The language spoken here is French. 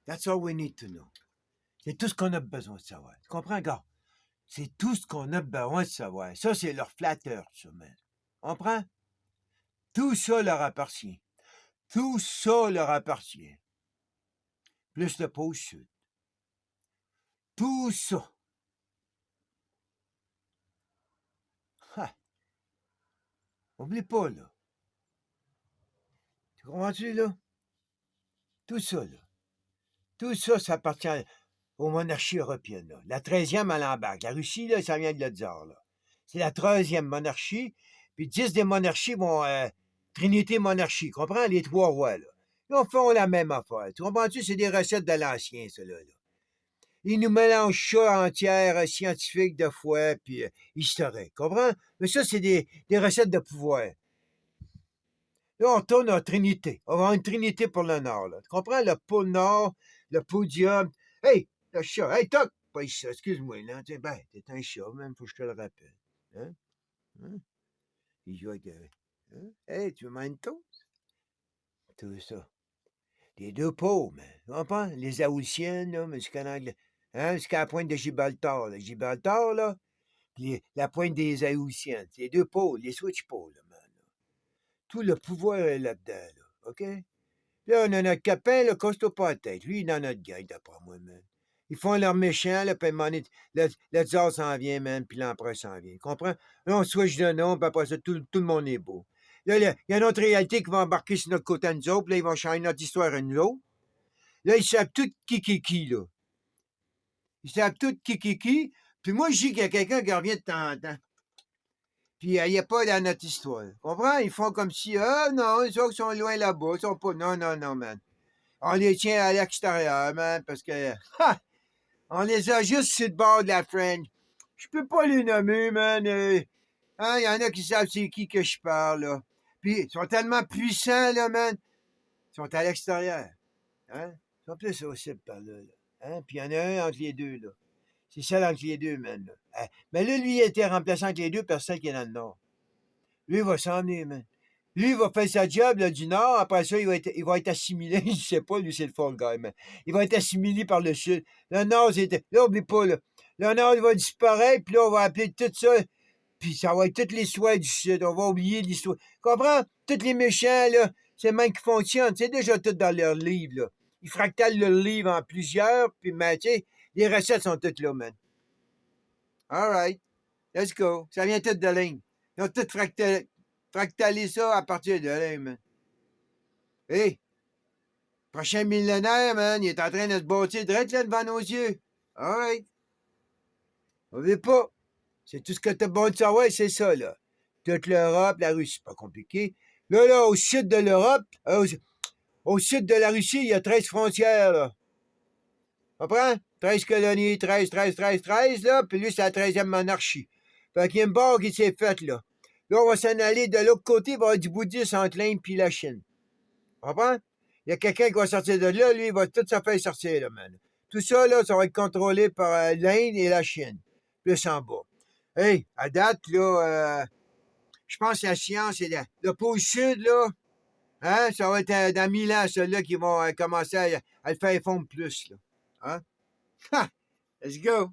That's all we need to know. C'est tout ce qu'on a besoin de savoir. Tu comprends, gars? C'est tout ce qu'on a besoin de savoir. Ça, c'est leur flatteur, ça, man. Comprends? Tout ça leur appartient. Tout ça leur appartient. Plus le pôle sud. Tout ça. Ha! Oublie pas, là. Tu comprends-tu, là? Tout ça, là. Tout ça, ça appartient aux monarchies européennes, là. La 13e, elle embarque. La Russie, là, ça vient de le tsar, là. C'est la 13e monarchie. Puis 10 des monarchies vont... Trinité monarchie, comprends? Les trois rois, là. Ils font la même affaire. Tu comprends-tu? C'est des recettes de l'ancien, ça, là. Ils nous mélangent ça entière, scientifique de foi, puis historique, comprends? Mais ça, c'est des recettes de pouvoir. Là, on tourne en Trinité. On va avoir une Trinité pour le Nord, là. Tu comprends? Le pôle Nord, le podium. Hey, le chat. Hey, toc! Pas ça, excuse-moi, là. Ben, t'es un chat, même, faut que je te le rappelle. Hein? Hein? Il joue avec... hein? Hey, tu veux manger une toast? Tout ça. Les deux pôles, man. Tu comprends? Les Haussiennes, là, mais jusqu'à la pointe de Gibraltar, là. Gibraltar, là, puis la pointe des Haussiennes. C'est les deux pôles, les switch poles, là, man. Là. Tout le pouvoir est là-dedans, là. OK? Là, on a notre copain, là, costaud pas la tête. Lui, il est dans notre gang, d'après moi, man. Ils font leur méchant, là, puis le tsar s'en vient, man, puis l'empereur s'en vient. Comprends? Là, on switch de nom, puis après ça, tout le monde est beau. Là, il y a une autre réalité qui va embarquer sur notre côté à nous autres, puis là, ils vont changer notre histoire à nous autres. Là, ils savent tout qui, là. Ils savent tout qui. Puis moi, je dis qu'il y a quelqu'un qui revient de temps en temps. Puis il n'y a pas dans notre histoire. Comprends? Ils font comme si, ah non, les autres sont loin là-bas. Ils sont pas. Non, man. On les tient à l'extérieur, man, parce que, on les a juste sur le bord de la French. Je peux pas les nommer, man. Hein, il y en a qui savent c'est qui que je parle, là. Puis, ils sont tellement puissants, là, man. Ils sont à l'extérieur. Hein? Ils sont plus aussi par là, là. Hein? Puis, il y en a un entre les deux, là. C'est celle entre les deux, man. Là. Mais là, lui, il a été remplaçant entre les deux par celle qui est dans le nord. Lui, il va s'en venir, man. Lui, il va faire sa job là, du nord. Après ça, il va être assimilé. Je sais pas, lui, c'est le fall guy, man. Il va être assimilé par le sud. Le nord, c'était. Là, oublie pas, là. Le nord, il va disparaître, puis là, on va appeler tout ça. Puis ça va être toutes les soies du sud. On va oublier l'histoire. Comprends? Tous les méchants, là, c'est même qui fonctionnent. C'est déjà tout dans leur livre, là. Ils fractalent le livre en plusieurs, puis, ben, tu sais, les recettes sont toutes là, man. All right. Let's go. Ça vient tout de ligne. Ils ont tout fractalé ça à partir de là, man. Hey, prochain millénaire, man, il est en train de se bâtir direct là devant nos yeux. All right. Oublie pas. C'est tout ce que t'as besoin de savoir, c'est ça, là. Toute l'Europe, la Russie, pas compliqué. Là, au sud de l'Europe, au sud de la Russie, il y a 13 frontières, là. Comprends? 13 colonies, 13, là, puis lui, c'est la 13e monarchie. Fait qu'il y a une barre qui s'est faite, là. Là, on va s'en aller de l'autre côté, il va y avoir du bouddhisme entre l'Inde et la Chine. Comprends? Il y a quelqu'un qui va sortir de là, lui, il va tout ça faire sortir, là, man. Tout ça, là, ça va être contrôlé par l'Inde et la Chine. Plus en bas. Hey, à date, là, je pense que la science est là. Le pôle sud, là, hein, ça va être dans 1000 ans, ceux-là qui vont commencer à le faire fondre plus, là. Hein? Ha! Let's go!